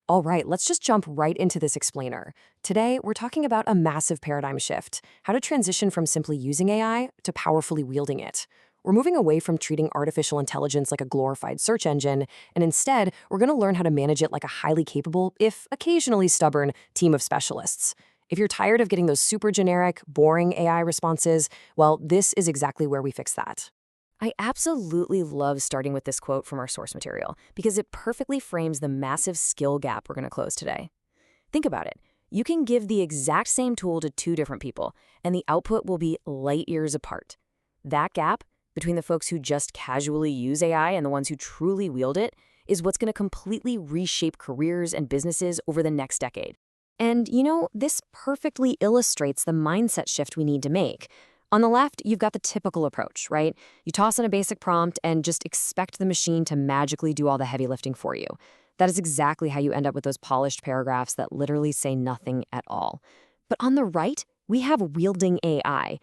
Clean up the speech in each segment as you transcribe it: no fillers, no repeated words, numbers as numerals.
All right, let's just jump right into this explainer. Today, we're talking about a massive paradigm shift, how to transition from simply using AI to powerfully wielding it. We're moving away from treating artificial intelligence like a glorified search engine, and instead, we're going to learn how to manage it like a highly capable, if occasionally stubborn, team of specialists. If you're tired of getting those super generic, boring AI responses, well, this is exactly where we fix that. I absolutely love starting with this quote from our source material because it perfectly frames the massive skill gap we're going to close today. Think about it. You can give the exact same tool to two different people, and the output will be light years apart. That gap between the folks who just casually use AI and the ones who truly wield it is what's going to completely reshape careers and businesses over the next decade. And, this perfectly illustrates the mindset shift we need to make. On the left, you've got the typical approach, right? You toss in a basic prompt and just expect the machine to magically do all the heavy lifting for you. That is exactly how you end up with those polished paragraphs that literally say nothing at all. But on the right, we have wielding AI.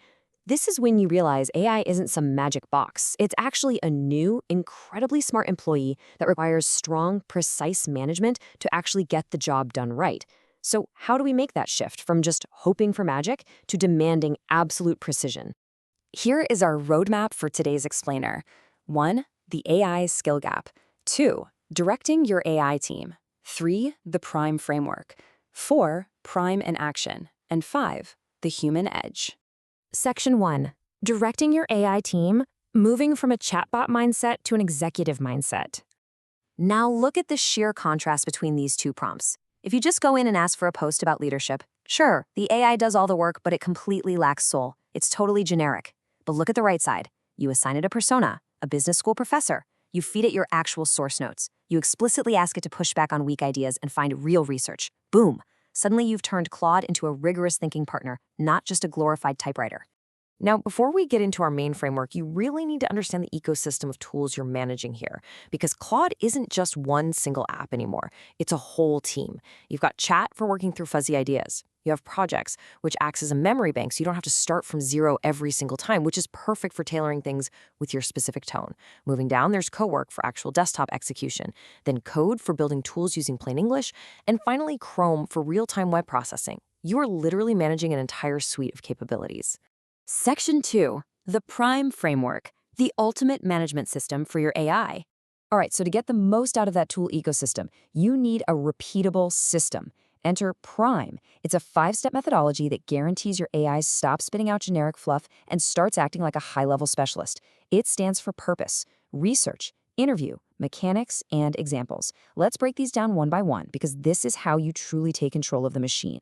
This is when you realize AI isn't some magic box. It's actually a new, incredibly smart employee that requires strong, precise management to actually get the job done right. So how do we make that shift from just hoping for magic to demanding absolute precision? Here is our roadmap for today's explainer. 1. The AI skill gap. 2. Directing your AI team. 3. The Prime framework. 4. Prime in action. And 5. The human edge. Section 1. Directing your AI team, moving from a chatbot mindset to an executive mindset. Now look at the sheer contrast between these two prompts. If you just go in and ask for a post about leadership, sure, the AI does all the work, but it completely lacks soul. It's totally generic. But look at the right side. You assign it a persona, a business school professor. You feed it your actual source notes. You explicitly ask it to push back on weak ideas and find real research. Boom! Suddenly you've turned Claude into a rigorous thinking partner, not just a glorified typewriter. Now, before we get into our main framework, you really need to understand the ecosystem of tools you're managing here, because Claude isn't just one single app anymore. It's a whole team. You've got Chat for working through fuzzy ideas. You have Projects, which acts as a memory bank, so you don't have to start from zero every single time, which is perfect for tailoring things with your specific tone. Moving down, there's Cowork for actual desktop execution, then Code for building tools using plain English, and finally Chrome for real-time web processing. You are literally managing an entire suite of capabilities. Section 2, the Prime framework, the ultimate management system for your AI. All right, so to get the most out of that tool ecosystem, you need a repeatable system. Enter Prime. It's a 5-step methodology that guarantees your AI stops spitting out generic fluff and starts acting like a high-level specialist. It stands for purpose, research, interview, mechanics, and examples. Let's break these down one by one because this is how you truly take control of the machine.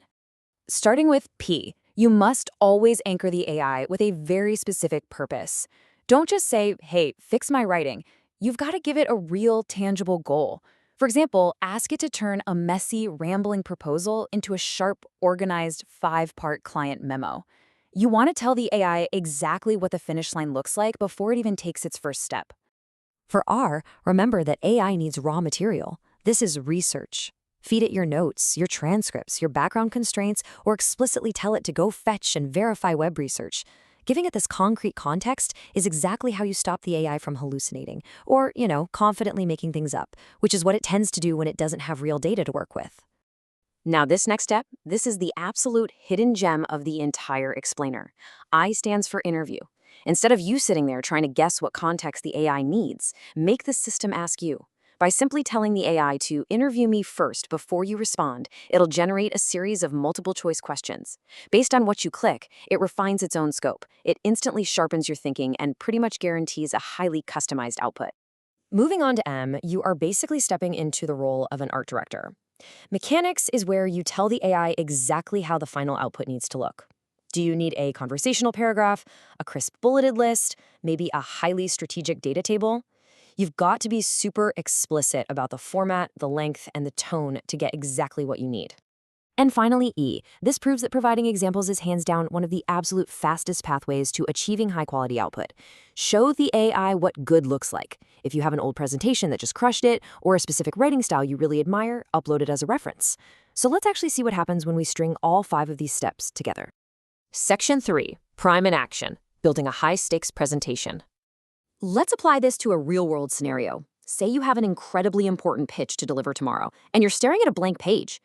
Starting with P. You must always anchor the AI with a very specific purpose. Don't just say, hey, fix my writing. You've got to give it a real, tangible goal. For example, ask it to turn a messy, rambling proposal into a sharp, organized 5-part client memo. You want to tell the AI exactly what the finish line looks like before it even takes its first step. For R, remember that AI needs raw material. This is research. Feed it your notes, your transcripts, your background constraints, or explicitly tell it to go fetch and verify web research. Giving it this concrete context is exactly how you stop the AI from hallucinating or, confidently making things up, which is what it tends to do when it doesn't have real data to work with. Now, this next step, this is the absolute hidden gem of the entire explainer. I stands for interview. Instead of you sitting there trying to guess what context the AI needs, make the system ask you. By simply telling the AI to interview me first before you respond, it'll generate a series of multiple-choice questions. Based on what you click, it refines its own scope. It instantly sharpens your thinking and pretty much guarantees a highly customized output. Moving on to M, you are basically stepping into the role of an art director. Mechanics is where you tell the AI exactly how the final output needs to look. Do you need a conversational paragraph, a crisp bulleted list, maybe a highly strategic data table? You've got to be super explicit about the format, the length, and the tone to get exactly what you need. And finally, E. This proves that providing examples is hands down one of the absolute fastest pathways to achieving high-quality output. Show the AI what good looks like. If you have an old presentation that just crushed it, or a specific writing style you really admire, upload it as a reference. So let's actually see what happens when we string all 5 of these steps together. Section 3, Prime in Action, building a high-stakes presentation. Let's apply this to a real-world scenario. Say you have an incredibly important pitch to deliver tomorrow, and you're staring at a blank page.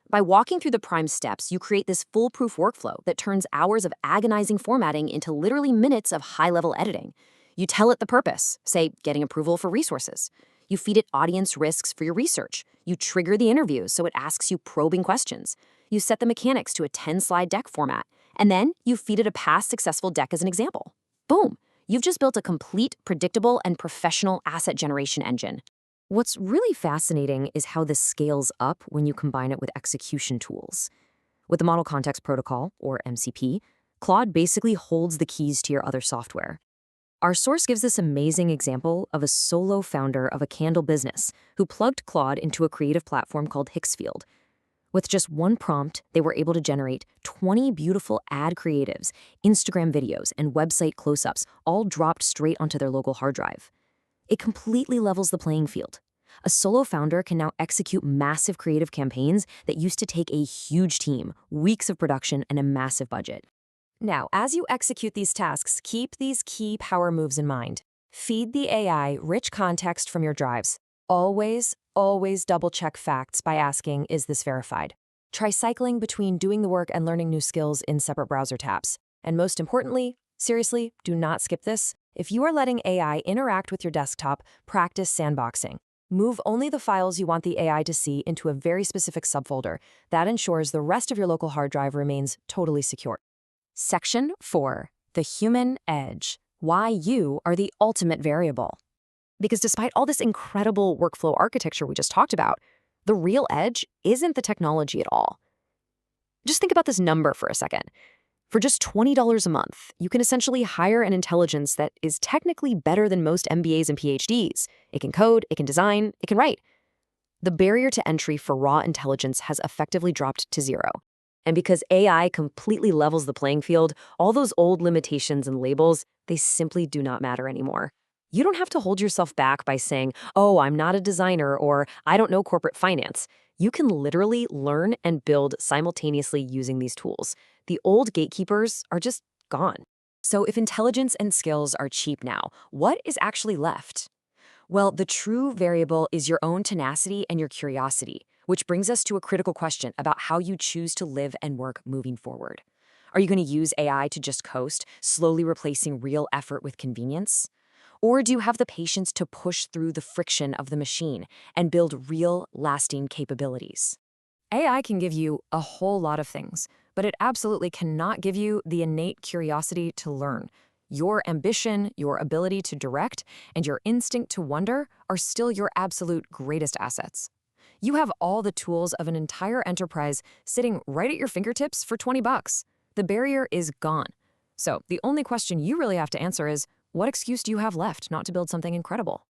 By walking through the prime steps, you create this foolproof workflow that turns hours of agonizing formatting into literally minutes of high-level editing. You tell it the purpose, say, getting approval for resources. You feed it audience risks for your research. You trigger the interviews so it asks you probing questions. You set the mechanics to a 10-slide deck format. And then you feed it a past successful deck as an example. Boom! You've just built a complete, predictable, and professional asset generation engine. What's really fascinating is how this scales up when you combine it with execution tools. With the Model Context Protocol, or MCP, Claude basically holds the keys to your other software. Our source gives this amazing example of a solo founder of a candle business who plugged Claude into a creative platform called Hicksfield. With just one prompt, they were able to generate 20 beautiful ad creatives, Instagram videos, and website close-ups, all dropped straight onto their local hard drive. It completely levels the playing field. A solo founder can now execute massive creative campaigns that used to take a huge team, weeks of production, and a massive budget. Now, as you execute these tasks, keep these key power moves in mind. Feed the AI rich context from your drives. Always double-check facts by asking, is this verified? Try cycling between doing the work and learning new skills in separate browser tabs. And most importantly, seriously, do not skip this. If you are letting AI interact with your desktop, practice sandboxing. Move only the files you want the AI to see into a very specific subfolder. That ensures the rest of your local hard drive remains totally secure. Section 4. The Human Edge. Why you are the ultimate variable. Because despite all this incredible workflow architecture we just talked about, the real edge isn't the technology at all. Just think about this number for a second. For just $20 a month, you can essentially hire an intelligence that is technically better than most MBAs and PhDs. It can code, it can design, it can write. The barrier to entry for raw intelligence has effectively dropped to zero. And because AI completely levels the playing field, all those old limitations and labels, they simply do not matter anymore. You don't have to hold yourself back by saying, oh, I'm not a designer, or I don't know corporate finance. You can literally learn and build simultaneously using these tools. The old gatekeepers are just gone. So if intelligence and skills are cheap now, what is actually left? Well, the true variable is your own tenacity and your curiosity, which brings us to a critical question about how you choose to live and work moving forward. Are you going to use AI to just coast, slowly replacing real effort with convenience? Or do you have the patience to push through the friction of the machine and build real, lasting capabilities? AI can give you a whole lot of things, but it absolutely cannot give you the innate curiosity to learn. Your ambition, your ability to direct, and your instinct to wonder are still your absolute greatest assets. You have all the tools of an entire enterprise sitting right at your fingertips for $20. The barrier is gone. So the only question you really have to answer is, what excuse do you have left not to build something incredible?